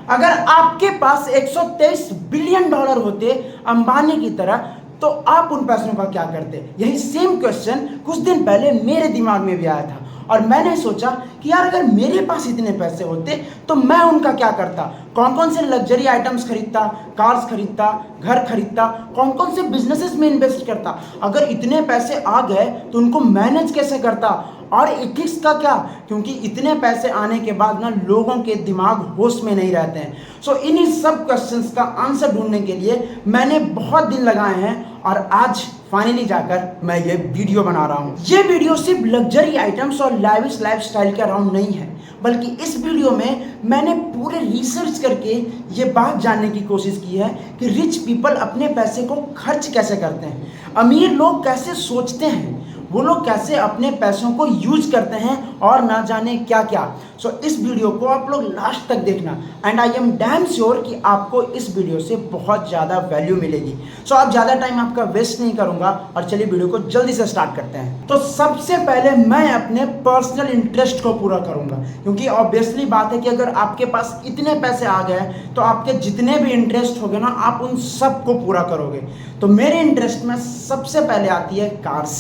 अगर आपके पास 123 billion dollar होते अंबानी की तरह, तो आप उन पैसों का क्या करते? यही सेम क्वेश्चन कुछ दिन पहले मेरे दिमाग में भी आया था और मैंने सोचा कि यार अगर मेरे पास इतने पैसे होते तो मैं उनका क्या करता। कौन कौन से लग्जरी आइटम्स खरीदता, कार्स खरीदता, घर खरीदता, कौन कौन से बिजनेसेस में इन्वेस्ट करता। अगर इतने पैसे आ गए तो उनको मैनेज कैसे करता, और एथिक्स का क्या, क्योंकि इतने पैसे आने के बाद ना लोगों के दिमाग होश में नहीं रहते हैं। सो इन्हीं सब क्वेश्चंस का आंसर ढूंढने के लिए मैंने बहुत दिन लगाए हैं और आज फाइनली जाकर मैं ये वीडियो बना रहा हूँ। ये वीडियो सिर्फ लग्जरी आइटम्स और लाइविश लाइफस्टाइल के अराउंड नहीं है, बल्कि इस वीडियो में मैंने पूरे रिसर्च करके ये बात जानने की कोशिश की है कि रिच पीपल अपने पैसे को खर्च कैसे करते हैं, अमीर लोग कैसे सोचते हैं, वो लोग कैसे अपने पैसों को यूज करते हैं और ना जाने क्या क्या। सो इस वीडियो को आप लोग लास्ट तक देखना and I am damn sure कि आपको इस वीडियो से बहुत ज़्यादा वैल्यू मिलेगी। सो अब ज़्यादा टाइम आपका वेस्ट नहीं करूंगा और चलिए वीडियो को जल्दी से स्टार्ट करते हैं। तो सबसे पहले मैं अपने पर्सनल इंटरेस्ट को पूरा करूंगा, क्योंकि ऑब्वियसली बात है कि अगर आपके पास इतने पैसे आ गए तो आपके जितने भी इंटरेस्ट हो गए ना, आप उन सब को पूरा करोगे। तो मेरे इंटरेस्ट में सबसे पहले आती है कार्स।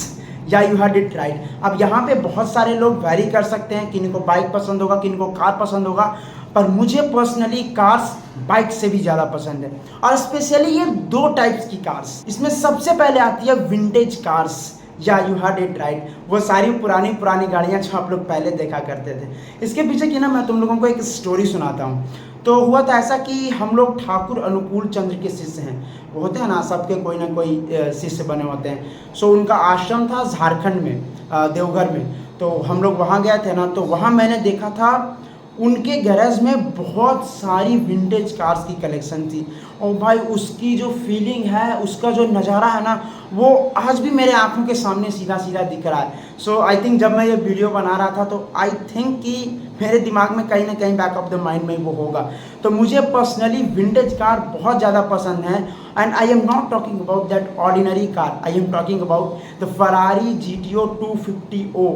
या यू हैड इट राइट। अब यहाँ पे बहुत सारे लोग वैरी कर सकते हैं, किन्हीं को बाइक पसंद होगा, किन्हीं को कार पसंद होगा, पर मुझे पर्सनली कार्स बाइक से भी ज़्यादा पसंद है। और स्पेशली ये दो टाइप्स की कार्स। इसमें सबसे पहले आती है विंटेज कार्स। या यू हैड इट राइट, वो सारी पुरानी पुरानी गाड़ियाँ जो आप लोग पहले देखा करते थे। इसके पीछे की ना मैं तुम लोगों को एक स्टोरी सुनाता हूँ। तो हुआ था ऐसा कि हम लोग ठाकुर अनुकूल चंद्र के शिष्य हैं। वो होते हैं ना, सबके कोई ना कोई शिष्य बने होते हैं। सो उनका आश्रम था झारखंड में, देवघर में। तो हम लोग वहाँ गए थे ना, तो वहाँ मैंने देखा था उनके गैरेज में बहुत सारी विंटेज कार्स की कलेक्शन थी। और भाई उसकी जो फीलिंग है, उसका जो नज़ारा है ना, वो आज भी मेरे आंखों के सामने सीधा सीधा दिख रहा है। सो आई थिंक जब मैं ये वीडियो बना रहा था तो आई थिंक कि मेरे दिमाग में कहीं ना कहीं बैक ऑफ द माइंड में वो होगा। तो मुझे पर्सनली विंटेज कार बहुत ज़्यादा पसंद है। And I am not talking about that ordinary car, I am talking about the Ferrari GTO 250O।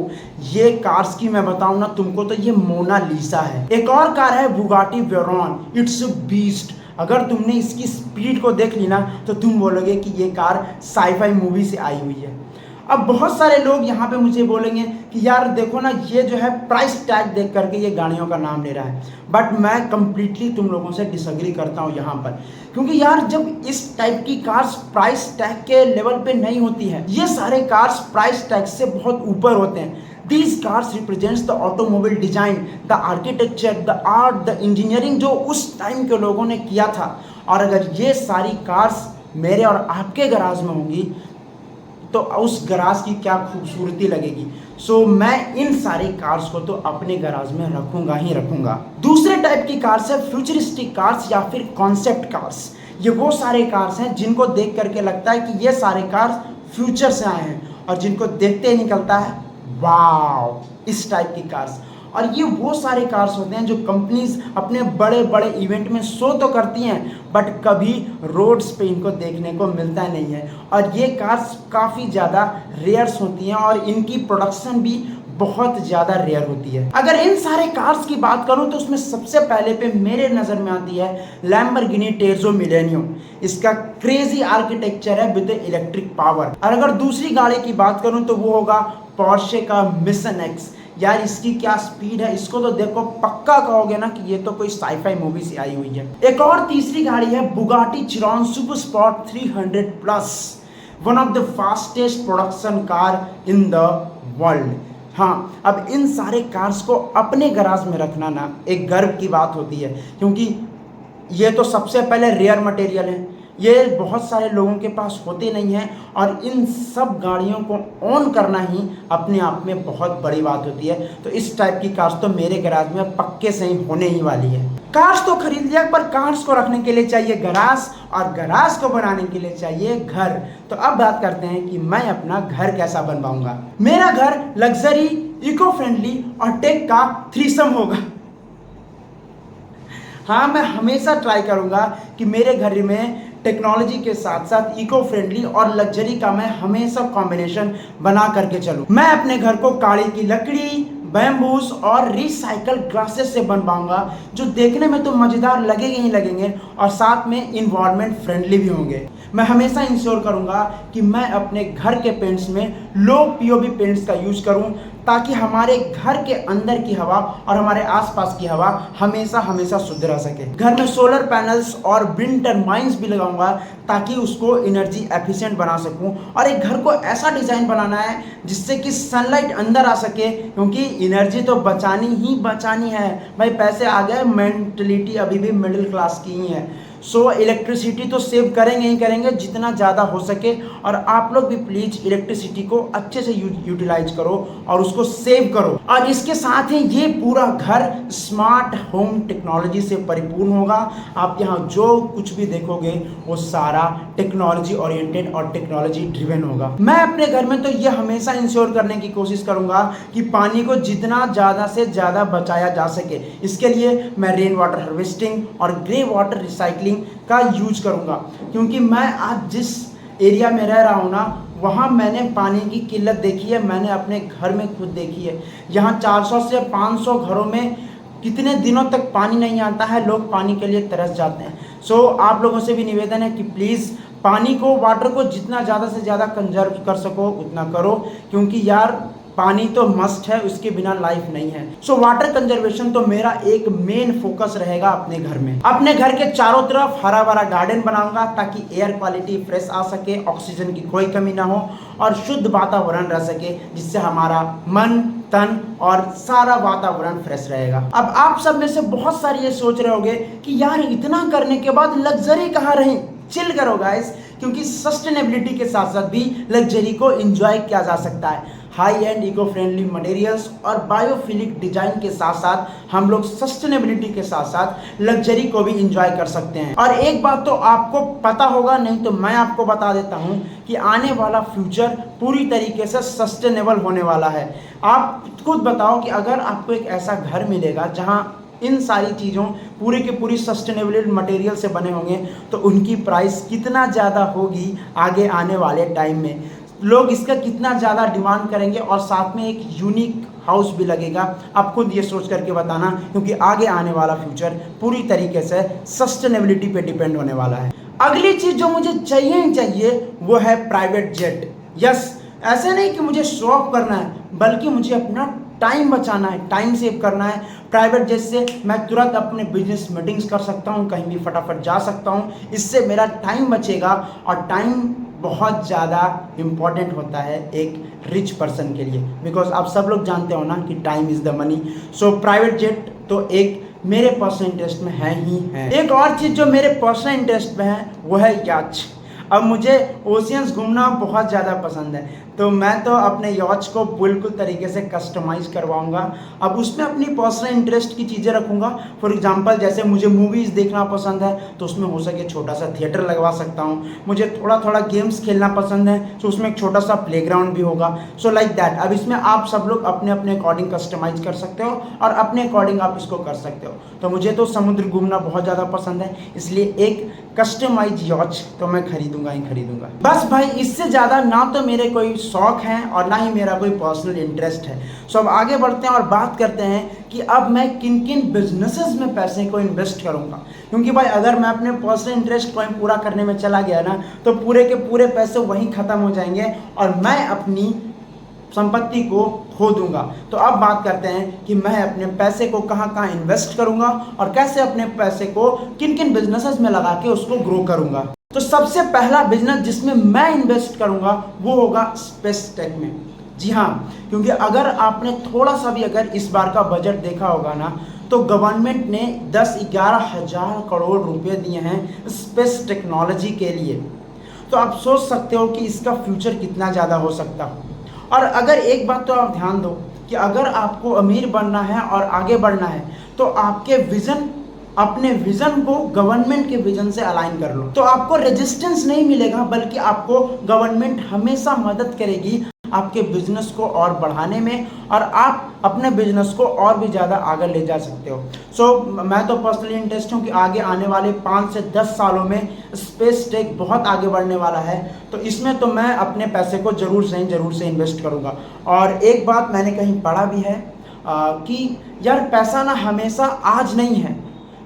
ये कार्स की मैं बताऊँ ना तुमको तो ये मोनालिसा है। एक और कार है Bugatti Veyron, it's a beast. अगर तुमने इसकी स्पीड को देख ली ना तो तुम बोलोगे कि ये कार साईफाई मूवी से आई हुई है। अब बहुत सारे लोग यहाँ पे मुझे बोलेंगे कि यार देखो ना, ये जो है प्राइस टैग देख करके ये गाड़ियों का नाम ले रहा है। बट मैं कंप्लीटली तुम लोगों से डिसएग्री करता हूँ यहाँ पर, क्योंकि यार जब इस टाइप की कार्स प्राइस टैग के लेवल पे नहीं होती है, ये सारे कार्स प्राइस टैग से बहुत ऊपर होते हैं। These cars represents the automobile design, the architecture, the art, the engineering जो उस टाइम के लोगों ने किया था। और अगर ये सारी कार्स मेरे और आपके गराज में होंगी तो उस गराज की क्या खूबसूरती लगेगी। सो मैं इन सारी कार्स को तो अपने गराज में रखूंगा ही रखूंगा। दूसरे टाइप की कार्स है फ्यूचरिस्टिक कार्स या फिर कॉन्सेप्ट कार्स। ये वो सारे कार्स हैं जिनको देख करके लगता है कि ये सारे कार्स फ्यूचर से आए हैं और जिनको देखते ही निकलता है वाव, इस टाइप की कार्स। और ये वो सारे कार्स होते हैं जो कंपनीज अपने बड़े बड़े इवेंट में शो तो करती हैं, बट कभी रोड्स पे इनको देखने को मिलता नहीं है। और ये कार्स काफ़ी ज़्यादा रेयर्स होती हैं और इनकी प्रोडक्शन भी बहुत ज़्यादा रेयर होती है। अगर इन सारे कार्स की बात करूं तो उसमें सबसे पहले पे मेरे नज़र में आती है लैम्बोर्गिनी टेर्जो मिलेनियो। इसका क्रेजी आर्किटेक्चर है विद इलेक्ट्रिक पावर। और अगर दूसरी गाड़ी की बात करूं तो वो होगा पोर्शे का मिशन एक्स। यार इसकी क्या स्पीड है, इसको तो देखो पक्का कहोगे ना कि ये तो कोई साईफाई मूवी से आई हुई है। एक और तीसरी गाड़ी है Bugatti Chiron super spot 300 plus, one of the fastest production car in the world. हाँ, अब इन सारे कार्स को अपने गराज में रखना ना एक गर्व की बात होती है, क्योंकि ये तो सबसे पहले रेयर मटेरियल है, ये बहुत सारे लोगों के पास होते नहीं हैं। और इन सब गाड़ियों को ऑन करना ही अपने आप में बहुत बड़ी बात होती है। तो इस टाइप की कार्स तो मेरे गराज में पक्के से ही होने ही वाली है। कार्स तो खरीद लिया, पर कार्स को रखने के लिए चाहिए गराज, और गराज को बनाने के लिए चाहिए घर। तो अब बात करते हैं कि मैं अपना घर कैसा बनवाऊंगा। मेरा घर लग्जरी, इको फ्रेंडली और टेक का थ्रीसम होगा। हाँ, मैं हमेशा ट्राई करूंगा कि मेरे घर में टेक्नोलॉजी के साथ साथ इको फ्रेंडली और लग्जरी का मैं हमेशा कॉम्बिनेशन बना करके चलूं। मैं अपने घर को काढ़ी की लकड़ी, बैम्बूस और रिसाइकल ग्लासेस से बनवाऊंगा, जो देखने में तो मज़ेदार लगेंगे ही लगेंगे और साथ में इन्वायरमेंट फ्रेंडली भी होंगे। मैं हमेशा इंश्योर करूंगा कि मैं अपने घर के पेंट्स में लो पीओवी पेंट्स का यूज करूं, ताकि हमारे घर के अंदर की हवा और हमारे आसपास की हवा हमेशा हमेशा शुद्ध रह सके। घर में सोलर पैनल्स और विंड टर्बाइंस भी लगाऊंगा, ताकि उसको एनर्जी एफिशिएंट बना सकूं। और एक घर को ऐसा डिज़ाइन बनाना है जिससे कि सनलाइट अंदर आ सके, क्योंकि एनर्जी तो बचानी ही बचानी है भाई। पैसे आ गए, मेंटलिटी अभी भी मिडिल क्लास की ही है। सो इलेक्ट्रिसिटी तो सेव करेंगे ही करेंगे जितना ज़्यादा हो सके, और आप लोग भी प्लीज़ इलेक्ट्रिसिटी को अच्छे से यूटिलाइज करो और उसको सेव करो। और इसके साथ ही ये पूरा घर स्मार्ट होम टेक्नोलॉजी से परिपूर्ण होगा। आप यहाँ जो कुछ भी देखोगे वो सारा टेक्नोलॉजी ओरिएंटेड और टेक्नोलॉजी ड्रिवन होगा। मैं अपने घर में तो ये हमेशा इंश्योर करने की कोशिश करूँगा कि पानी को जितना ज़्यादा से ज़्यादा बचाया जा सके। इसके लिए मैं रेन वाटर हार्वेस्टिंग और ग्रे वाटर रिसाइकलिंग का यूज करूंगा, क्योंकि मैं आज जिस एरिया में रह रहा हूं ना, वहां मैंने पानी की किल्लत देखी है। मैंने अपने घर में खुद देखी है। यहाँ 400 से 500 घरों में कितने दिनों तक पानी नहीं आता है, लोग पानी के लिए तरस जाते हैं। सो आप लोगों से भी निवेदन है कि प्लीज़ पानी को, वाटर को जितना ज़्यादा से ज़्यादा कंजर्व कर सको उतना करो, क्योंकि यार पानी तो मस्ट है, उसके बिना लाइफ नहीं है। सो वाटर कंजर्वेशन तो मेरा एक मेन फोकस रहेगा अपने घर में। अपने घर के चारों तरफ हरा भरा गार्डन बनाऊंगा, ताकि एयर क्वालिटी फ्रेश आ सके, ऑक्सीजन की कोई कमी ना हो और शुद्ध वातावरण रह सके, जिससे हमारा मन, तन और सारा वातावरण फ्रेश रहेगा। अब आप सब में से बहुत सारे ये सोच रहे होंगे कि यार इतना करने के बाद लग्जरी कहाँ रही। चिल करो गाइस, क्योंकि सस्टेनेबिलिटी के साथ साथ भी लग्जरी को एंजॉय किया जा सकता है। High and eco friendly materials और बायोफिलिक डिजाइन के साथ साथ हम लोग सस्टेनेबिलिटी के साथ साथ लग्जरी को भी एंजॉय कर सकते हैं। और एक बात तो आपको पता होगा, नहीं तो मैं आपको बता देता हूं कि आने वाला फ्यूचर पूरी तरीके से सस्टेनेबल होने वाला है। आप खुद बताओ कि अगर आपको एक ऐसा घर मिलेगा जहां इन सारी चीज़ों पूरे के पूरी सस्टेनेबल मटेरियल से बने होंगे, तो उनकी प्राइस कितना ज़्यादा होगी आगे आने वाले टाइम में। लोग इसका कितना ज़्यादा डिमांड करेंगे और साथ में एक यूनिक हाउस भी लगेगा। आप खुद ये सोच करके बताना, क्योंकि आगे आने वाला फ्यूचर पूरी तरीके से सस्टेनेबिलिटी पे डिपेंड होने वाला है। अगली चीज़ जो मुझे चाहिए ही चाहिए वो है प्राइवेट जेट। यस, ऐसे नहीं कि मुझे शो ऑफ करना है, बल्कि मुझे अपना टाइम बचाना है, टाइम सेव करना है। प्राइवेट जेट से मैं तुरंत अपने बिजनेस मीटिंग्स कर सकता हूँ, कहीं भी फटाफट जा सकता हूँ। इससे मेरा टाइम बचेगा, और टाइम बहुत ज़्यादा इम्पॉर्टेंट होता है एक रिच पर्सन के लिए, बिकॉज आप सब लोग जानते हो ना कि time is the money. So private jet तो एक मेरे पर्सनल इंटरेस्ट में है ही है। एक और चीज़ जो मेरे पर्सनल इंटरेस्ट में है वो है याच। अब मुझे ओशियंस घूमना बहुत ज़्यादा पसंद है, तो मैं तो अपने यॉच को बिल्कुल तरीके से कस्टमाइज़ करवाऊंगा। अब उसमें अपनी पर्सनल इंटरेस्ट की चीज़ें रखूंगा। फॉर एग्जांपल, जैसे मुझे मूवीज़ देखना पसंद है तो उसमें हो सके छोटा सा थिएटर लगवा सकता हूँ। मुझे थोड़ा थोड़ा गेम्स खेलना पसंद है तो उसमें एक छोटा सा प्लेग्राउंड भी होगा। So like that. अब इसमें आप सब लोग अपने अपने अकॉर्डिंग कस्टमाइज़ कर सकते हो और अपने अकॉर्डिंग आप इसको कर सकते हो। तो मुझे तो समुद्र घूमना बहुत ज़्यादा पसंद है, इसलिए एक कस्टमाइज यॉच तो मैं खरीदूंगा ही खरीदूंगा। बस भाई, इससे ज़्यादा ना तो मेरे कोई शौक हैं और ना ही मेरा कोई पर्सनल इंटरेस्ट है। सो अब आगे बढ़ते हैं और बात करते हैं कि अब मैं किन किन बिजनेसेस में पैसे को इन्वेस्ट करूंगा। क्योंकि भाई अगर मैं अपने पर्सनल इंटरेस्ट को पूरा करने में चला गया ना, तो पूरे के पूरे पैसे वहीं ख़त्म हो जाएंगे और मैं अपनी संपत्ति को खो दूंगा। तो अब बात करते हैं कि मैं अपने पैसे को कहाँ कहाँ इन्वेस्ट करूंगा और कैसे अपने पैसे को किन किन बिजनेसेस में लगा के उसको ग्रो करूंगा। तो सबसे पहला बिजनेस जिसमें मैं इन्वेस्ट करूंगा वो होगा स्पेस टेक में। जी हाँ, क्योंकि अगर आपने थोड़ा सा भी अगर इस बार का बजट देखा होगा ना, तो गवर्नमेंट ने 10-11 हज़ार करोड़ रुपए दिए हैं स्पेस टेक्नोलॉजी के लिए। तो आप सोच सकते हो कि इसका फ्यूचर कितना ज़्यादा हो सकता हो। और अगर एक बात तो आप ध्यान दो कि अगर आपको अमीर बनना है और आगे बढ़ना है, तो आपके विज़न, अपने विज़न को गवर्नमेंट के विज़न से अलाइन कर लो। तो आपको रेजिस्टेंस नहीं मिलेगा, बल्कि आपको गवर्नमेंट हमेशा मदद करेगी आपके बिजनेस को और बढ़ाने में, और आप अपने बिजनेस को और भी ज़्यादा आगे ले जा सकते हो। सो मैं तो पर्सनली इंटरेस्ट हूँ कि आगे आने वाले 5 से 10 सालों में स्पेस टेक बहुत आगे बढ़ने वाला है। तो इसमें तो मैं अपने पैसे को ज़रूर से इन्वेस्ट करूँगा। और एक बात मैंने कहीं पढ़ा भी है, कि यार पैसा ना हमेशा आज नहीं है,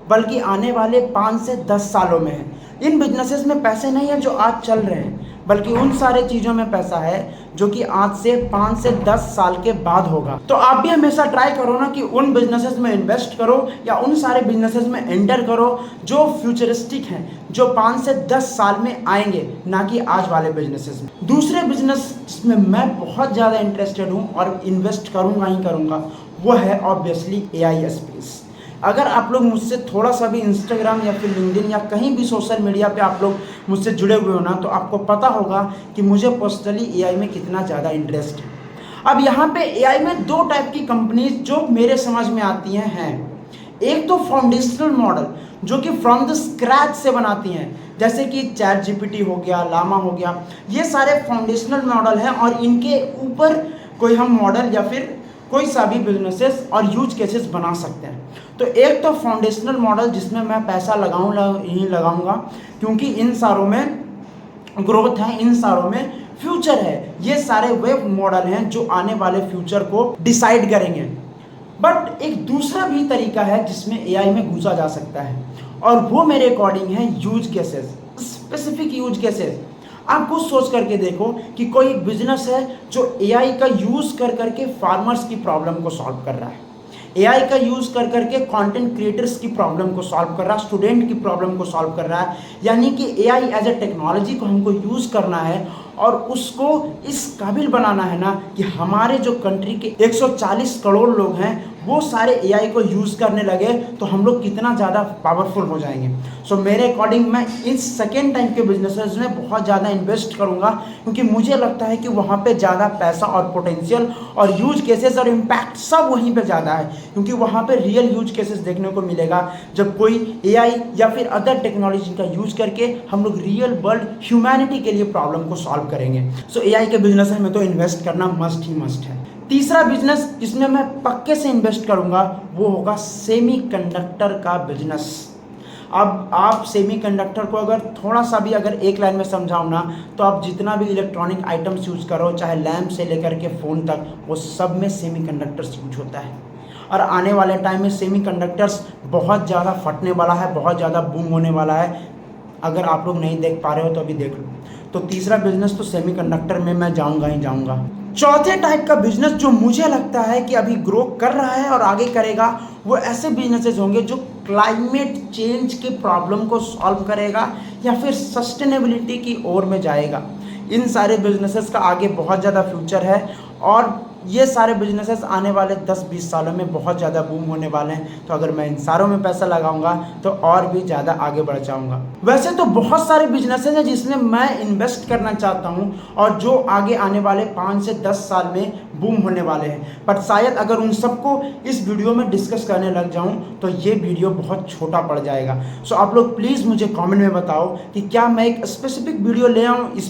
बल्कि आने वाले 5 से 10 सालों में है। इन बिजनेसेस में पैसे नहीं है जो आज चल रहे हैं, बल्कि उन सारे चीज़ों में पैसा है जो कि आज से 5 से 10 साल के बाद होगा। तो आप भी हमेशा ट्राई करो ना कि उन बिजनेसेस में इन्वेस्ट करो या उन सारे बिजनेसेस में एंटर करो जो फ्यूचरिस्टिक हैं, जो 5 से 10 साल में आएंगे, ना कि आज वाले बिजनेसेस में। दूसरे बिजनेस जिसमें मैं बहुत ज़्यादा इंटरेस्टेड हूँ और इन्वेस्ट करूँगा ही करूँगा, वो है ऑब्वियसली AI स्पेस। अगर आप लोग मुझसे थोड़ा सा भी इंस्टाग्राम या फिर लिंक्डइन या कहीं भी सोशल मीडिया पे आप लोग मुझसे जुड़े हुए हो ना, तो आपको पता होगा कि मुझे पर्सनली AI में कितना ज़्यादा इंटरेस्ट है। अब यहाँ पे AI में 2 टाइप की कंपनीज जो मेरे समझ में आती हैं। एक तो फाउंडेशनल मॉडल जो कि फ्रॉम द स्क्रैच से बनाती हैं, जैसे कि ChatGPT हो गया, लामा हो गया, ये सारे फाउंडेशनल मॉडल हैं और इनके ऊपर कोई हम मॉडल या फिर कोई सा भी बिजनेसेस और यूज केसेस बना सकते हैं। तो एक तो फाउंडेशनल मॉडल जिसमें मैं पैसा लगाऊंगा, क्योंकि इन सारों में ग्रोथ है, इन सारों में फ्यूचर है। ये सारे वे मॉडल हैं जो आने वाले फ्यूचर को डिसाइड करेंगे। बट एक दूसरा भी तरीका है जिसमें AI में घुसा जा सकता है, और वो मेरे अकॉर्डिंग है use cases, specific use cases. आप कुछ सोच करके देखो कि कोई एक बिजनेस है जो AI का यूज कर करके फार्मर्स की प्रॉब्लम को सॉल्व कर रहा है, AI का यूज कर करके कंटेंट क्रिएटर्स की प्रॉब्लम को सॉल्व कर रहा है, स्टूडेंट की प्रॉब्लम को सॉल्व कर रहा है। यानी कि AI एज ए टेक्नोलॉजी को हमको यूज करना है और उसको इस काबिल बनाना है ना कि हमारे जो कंट्री के 140 करोड़ लोग हैं वो सारे AI को यूज़ करने लगे तो हम लोग कितना ज़्यादा पावरफुल हो जाएंगे। सो मेरे अकॉर्डिंग मैं इस सेकेंड टाइम के बिजनेसेस में बहुत ज़्यादा इन्वेस्ट करूँगा, क्योंकि मुझे लगता है कि वहाँ पे ज़्यादा पैसा और पोटेंशियल और यूज केसेस और इम्पैक्ट सब वहीं पे ज़्यादा है, क्योंकि वहाँ पे रियल यूज केसेस देखने को मिलेगा जब कोई AI या फिर अदर टेक्नोलॉजी का यूज करके हम लोग रियल वर्ल्ड ह्यूमैनिटी के लिए प्रॉब्लम को सॉल्व करेंगे। सो AI के बिजनेस में तो इन्वेस्ट करना मस्ट ही मस्ट है। तीसरा बिजनेस जिसमें मैं पक्के से इन्वेस्ट करूंगा वो होगा सेमीकंडक्टर का बिजनेस। अब आप सेमीकंडक्टर को अगर थोड़ा सा भी अगर एक लाइन में समझाऊं ना, तो आप जितना भी इलेक्ट्रॉनिक आइटम्स यूज़ करो, चाहे लैंप से लेकर के फ़ोन तक, वो सब में सेमीकंडक्टर्स यूज होता है। और आने वाले टाइम में सेमीकंडक्टर्स बहुत ज़्यादा फटने वाला है, बहुत ज़्यादा बूम होने वाला है। अगर आप लोग नहीं देख पा रहे हो तो अभी देख लो। तो तीसरा बिजनेस तो सेमीकंडक्टर में मैं जाऊंगा ही जाऊंगा। चौथे टाइप का बिजनेस जो मुझे लगता है कि अभी ग्रो कर रहा है और आगे करेगा, वो ऐसे बिजनेसेस होंगे जो क्लाइमेट चेंज के प्रॉब्लम को सॉल्व करेगा या फिर सस्टेनेबिलिटी की ओर में जाएगा। इन सारे बिजनेसेस का आगे बहुत ज़्यादा फ्यूचर है और ये सारे बिजनेसेस आने वाले 10-20 सालों में बहुत ज़्यादा बूम होने वाले हैं। तो अगर मैं इन सारों में पैसा लगाऊंगा तो और भी ज़्यादा आगे बढ़ जाऊंगा। वैसे तो बहुत सारे बिजनेसेस हैं जिसमें मैं इन्वेस्ट करना चाहता हूं और जो आगे आने वाले 5 से 10 साल में बूम होने वाले हैं, पर शायद अगर उन सबको इस वीडियो में डिस्कस करने लग जाऊं तो ये वीडियो बहुत छोटा पड़ जाएगा। सो आप लोग प्लीज़ मुझे कमेंट में बताओ कि क्या मैं एक स्पेसिफिक वीडियो ले आऊँ इस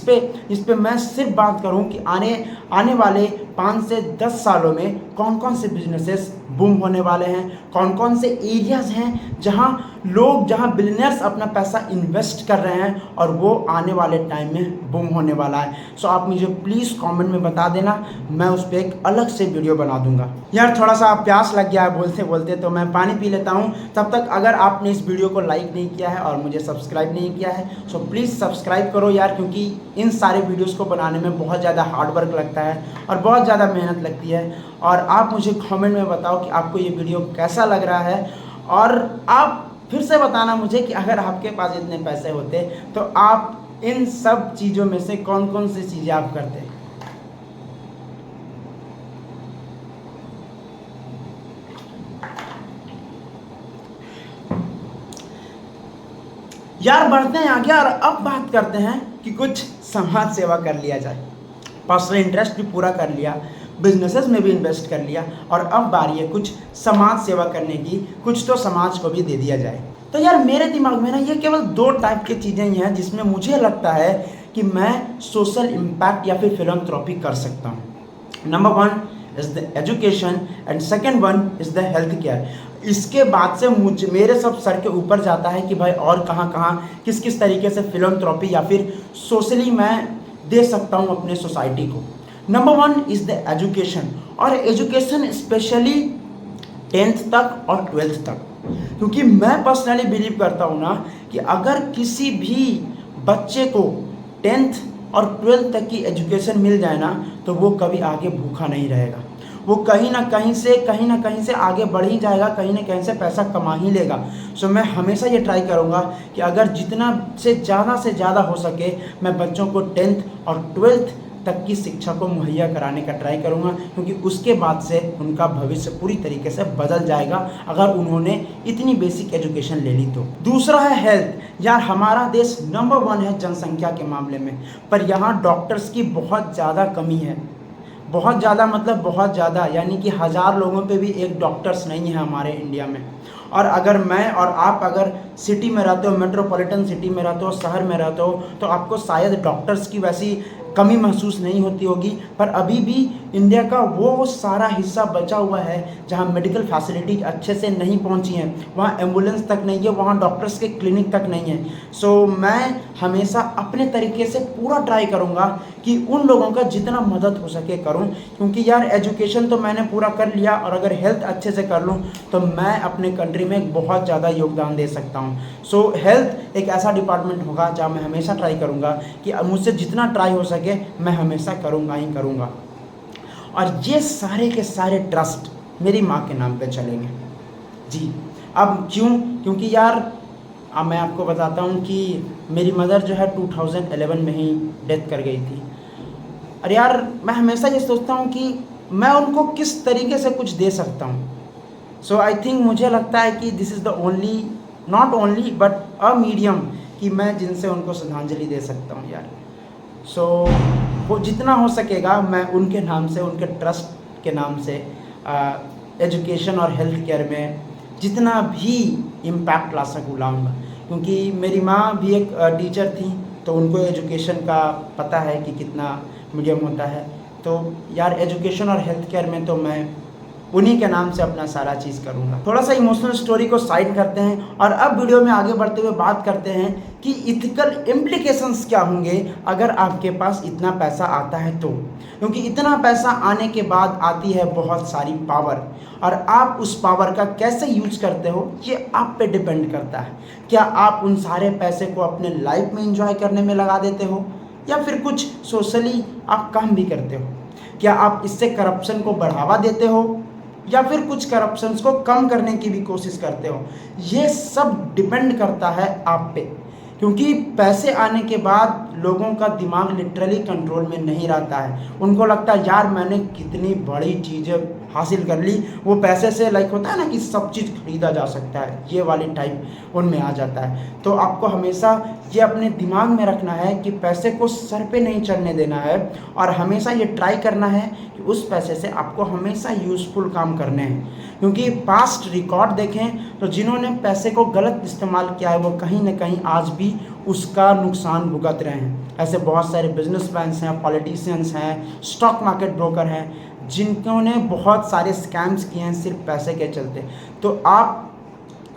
पे मैं सिर्फ बात करूँ कि आने वाले 5 से 10 सालों में कौन कौन से बिजनेसेस बूम होने वाले हैं, कौन कौन से एरियाज़ हैं जहां बिलियनर्स अपना पैसा इन्वेस्ट कर रहे हैं और वो आने वाले टाइम में बूम होने वाला है। सो आप मुझे प्लीज़ कमेंट में बता देना, मैं उस पर एक अलग से वीडियो बना दूंगा। यार थोड़ा सा प्यास लग गया है बोलते बोलते, तो मैं पानी पी लेता हूँ। तब तक अगर आपने इस वीडियो को लाइक नहीं किया है और मुझे सब्सक्राइब नहीं किया है, सो प्लीज़ सब्सक्राइब करो यार, क्योंकि इन सारे वीडियोज़ को बनाने में बहुत ज़्यादा हार्ड वर्क लगता है और बहुत ज़्यादा मेहनत लगती है। और आप मुझे कमेंट में बताओ कि आपको ये वीडियो कैसा लग रहा है, और आप फिर से बताना मुझे कि अगर आपके पास इतने पैसे होते तो आप इन सब चीज़ों में से कौन कौन सी चीज़ें आप करते। यार बढ़ते हैं आगे और अब बात करते हैं कि कुछ समाज सेवा कर लिया जाए। पर्सनल इंटरेस्ट भी पूरा कर लिया, बिजनेसेस में भी इन्वेस्ट कर लिया, और अब बारी है कुछ समाज सेवा करने की, कुछ तो समाज को भी दे दिया जाए। तो यार मेरे दिमाग में ना ये केवल 2 टाइप की चीज़ें ही हैं जिसमें मुझे लगता है कि मैं सोशल इम्पैक्ट या फिर फिलैंथ्रोपी कर सकता हूँ। Number 1 is the education and second 1 is the health care. इसके बाद से मेरे सब सर के ऊपर जाता है कि भाई और कहाँ किस किस तरीके से फिलैंथ्रोपी या फिर सोशली मैं दे सकता हूँ अपने सोसाइटी को। Number one is the education, और एजुकेशन स्पेशली 10th तक और 12th तक, क्योंकि मैं पर्सनली बिलीव करता हूँ ना कि अगर किसी भी बच्चे को 10th और 12th तक की एजुकेशन मिल जाए ना तो वो कभी आगे भूखा नहीं रहेगा, वो कहीं ना कहीं से आगे बढ़ ही जाएगा, कहीं ना कहीं से पैसा कमा ही लेगा। सो मैं हमेशा ये ट्राई करूँगा कि अगर जितना से ज़्यादा हो सके मैं बच्चों को 10th और 12th तक की शिक्षा को मुहैया कराने का ट्राई करूँगा, क्योंकि उसके बाद से उनका भविष्य पूरी तरीके से बदल जाएगा अगर उन्होंने इतनी बेसिक एजुकेशन ले ली तो। दूसरा है हेल्थ। यार हमारा देश नंबर 1 है जनसंख्या के मामले में, पर यहाँ डॉक्टर्स की बहुत ज़्यादा कमी है, बहुत ज़्यादा मतलब बहुत ज़्यादा, यानी कि 1000 लोगों पे भी एक डॉक्टर्स नहीं है हमारे इंडिया में। और अगर मैं और आप अगर सिटी में रहते हो, मेट्रोपॉलिटन सिटी में रहते हो, शहर में रहते हो, तो आपको शायद डॉक्टर्स की वैसी कमी महसूस नहीं होती होगी, पर अभी भी इंडिया का वो सारा हिस्सा बचा हुआ है जहाँ मेडिकल फैसिलिटी अच्छे से नहीं पहुँची हैं, वहाँ एम्बुलेंस तक नहीं है, वहाँ डॉक्टर्स के क्लिनिक तक नहीं है। सो मैं हमेशा अपने तरीके से पूरा ट्राई करूँगा कि उन लोगों का जितना मदद हो सके करूँ, क्योंकि यार एजुकेशन तो मैंने पूरा कर लिया और अगर हेल्थ अच्छे से कर लूँ तो मैं अपने कंट्री में बहुत ज़्यादा योगदान दे सकता हूँ। सो हेल्थ एक ऐसा डिपार्टमेंट होगा जहाँ मैं हमेशा ट्राई करूँगा कि मुझसे जितना ट्राई हो सके मैं हमेशा करूँगा ही करूँगा। और ये सारे के सारे ट्रस्ट मेरी माँ के नाम पे चलेंगे जी। अब क्यों? क्योंकि यार अब मैं आपको बताता हूँ कि मेरी मदर जो है 2011 में ही डेथ कर गई थी। और यार मैं हमेशा ये सोचता हूँ कि मैं उनको किस तरीके से कुछ दे सकता हूँ। सो आई थिंक मुझे लगता है कि this is the only, not only but a medium कि मैं जिनसे उनको श्रद्धांजलि दे सकता हूँ यार। सो वो जितना हो सकेगा मैं उनके नाम से, उनके ट्रस्ट के नाम से एजुकेशन और हेल्थ केयर में जितना भी इम्पैक्ट ला सकूँ लाऊंगा, क्योंकि मेरी माँ भी एक टीचर थी तो उनको एजुकेशन का पता है कि कितना मीडियम होता है। तो यार एजुकेशन और हेल्थ केयर में तो मैं उन्हीं के नाम से अपना सारा चीज़ करूँगा। थोड़ा सा इमोशनल स्टोरी को साइड करते हैं और अब वीडियो में आगे बढ़ते हुए बात करते हैं कि इथिकल इम्प्लीकेशंस क्या होंगे अगर आपके पास इतना पैसा आता है तो। क्योंकि इतना पैसा आने के बाद आती है बहुत सारी पावर, और आप उस पावर का कैसे यूज करते हो ये आप पे डिपेंड करता है। क्या आप उन सारे पैसे को अपने लाइफ में एंजॉय करने में लगा देते हो, या फिर कुछ सोशली आप काम भी करते हो? क्या आप इससे करप्शन को बढ़ावा देते हो, या फिर कुछ करप्शंस को कम करने की भी कोशिश करते हो? ये सब डिपेंड करता है आप पे, क्योंकि पैसे आने के बाद लोगों का दिमाग लिटरली कंट्रोल में नहीं रहता है। उनको लगता है यार मैंने कितनी बड़ी चीज़ें हासिल कर ली, वो पैसे से लाइक होता है ना कि सब चीज़ खरीदा जा सकता है, ये वाली टाइप उनमें आ जाता है। तो आपको हमेशा ये अपने दिमाग में रखना है कि पैसे को सर पे नहीं चढ़ने देना है, और हमेशा ये ट्राई करना है कि उस पैसे से आपको हमेशा यूज़फुल काम करने हैं। क्योंकि पास्ट रिकॉर्ड देखें तो जिन्होंने पैसे को गलत इस्तेमाल किया है वो कहीं ना कहीं आज भी उसका नुकसान भुगत रहे हैं। ऐसे बहुत सारे बिजनेसमैन हैं, पॉलिटिशियंस हैं, स्टॉक मार्केट ब्रोकर हैं, जिन्होंने बहुत सारे स्कैम्स किए हैं सिर्फ पैसे के चलते। तो आप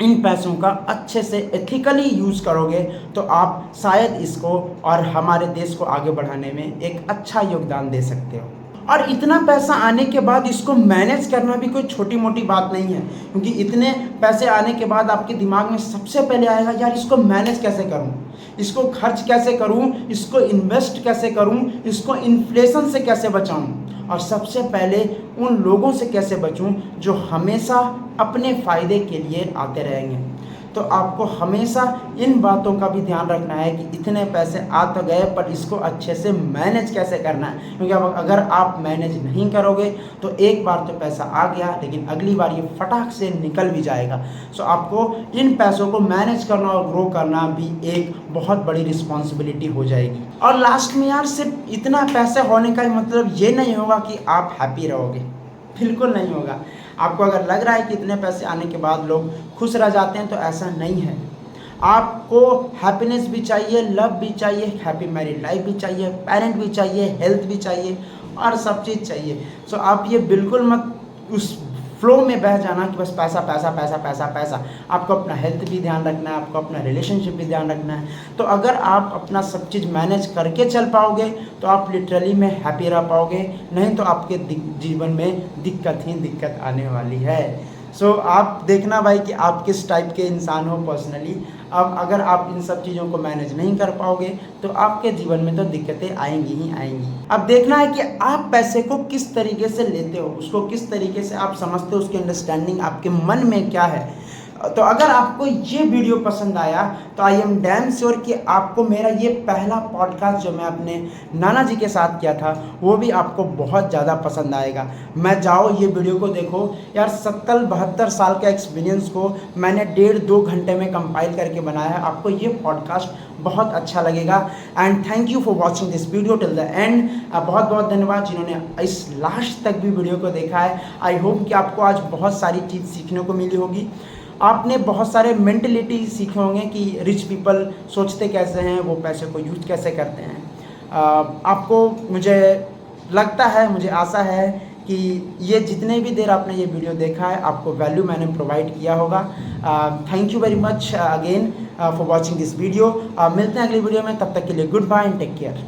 इन पैसों का अच्छे से एथिकली यूज़ करोगे तो आप शायद इसको और हमारे देश को आगे बढ़ाने में एक अच्छा योगदान दे सकते हो। और इतना पैसा आने के बाद इसको मैनेज करना भी कोई छोटी मोटी बात नहीं है, क्योंकि इतने पैसे आने के बाद आपके दिमाग में सबसे पहले आएगा यार इसको मैनेज कैसे करूं, इसको खर्च कैसे करूं, इसको इन्वेस्ट कैसे करूं, इसको इन्फ्लेशन से कैसे बचाऊं, और सबसे पहले उन लोगों से कैसे बचूं जो हमेशा अपने फ़ायदे के लिए आते रहेंगे। तो आपको हमेशा इन बातों का भी ध्यान रखना है कि इतने पैसे आ तो गए पर इसको अच्छे से मैनेज कैसे करना है, क्योंकि अब अगर आप मैनेज नहीं करोगे तो एक बार तो पैसा आ गया लेकिन अगली बार ये फटाक से निकल भी जाएगा। सो आपको इन पैसों को मैनेज करना और ग्रो करना भी एक बहुत बड़ी रिस्पॉन्सिबिलिटी हो जाएगी। और लास्ट में यार सिर्फ इतना पैसे होने का मतलब ये नहीं होगा कि आप हैप्पी रहोगे, बिल्कुल नहीं होगा। आपको अगर लग रहा है कि इतने पैसे आने के बाद लोग खुश रह जाते हैं तो ऐसा नहीं है। आपको हैप्पीनेस भी चाहिए, लव भी चाहिए, हैप्पी मैरिड लाइफ भी चाहिए, पेरेंट भी चाहिए, हेल्थ भी चाहिए और सब चीज़ चाहिए। सो आप ये बिल्कुल मत उस फ्लो में बह जाना कि बस पैसा पैसा पैसा पैसा पैसा। आपको अपना हेल्थ भी ध्यान रखना है, आपको अपना रिलेशनशिप भी ध्यान रखना है। तो अगर आप अपना सब चीज़ मैनेज करके चल पाओगे तो आप लिटरली में हैप्पी रह पाओगे, नहीं तो आपके जीवन में दिक्कत ही दिक्कत आने वाली है। सो आप देखना भाई कि आप किस टाइप के इंसान हो पर्सनली। अब अगर आप इन सब चीज़ों को मैनेज नहीं कर पाओगे तो आपके जीवन में तो दिक्कतें आएंगी ही आएंगी। अब देखना है कि आप पैसे को किस तरीके से लेते हो, उसको किस तरीके से आप समझते हो, उसकी अंडरस्टैंडिंग आपके मन में क्या है। तो अगर आपको ये वीडियो पसंद आया तो आई एम डैम श्योर कि आपको मेरा ये पहला पॉडकास्ट जो मैं अपने नाना जी के साथ किया था वो भी आपको बहुत ज़्यादा पसंद आएगा। मैं जाओ ये वीडियो को देखो यार, 70-72 साल का एक्सपीरियंस को मैंने 1.5-2 घंटे में कंपाइल करके बनाया है। आपको ये पॉडकास्ट बहुत अच्छा लगेगा। And thank you for watching this video till the end. बहुत बहुत धन्यवाद जिन्होंने इस लास्ट तक भी वीडियो को देखा है। आई होप कि आपको आज बहुत सारी चीज़ सीखने को मिली होगी। आपने बहुत सारे मेंटलिटी सीखे होंगे कि रिच पीपल सोचते कैसे हैं, वो पैसे को यूज कैसे करते हैं। आपको मुझे लगता है, मुझे आशा है कि ये जितने भी देर आपने ये वीडियो देखा है आपको वैल्यू मैंने प्रोवाइड किया होगा। Thank you very much again for watching this video. मिलते हैं अगली वीडियो में, तब तक के लिए good bye and take care.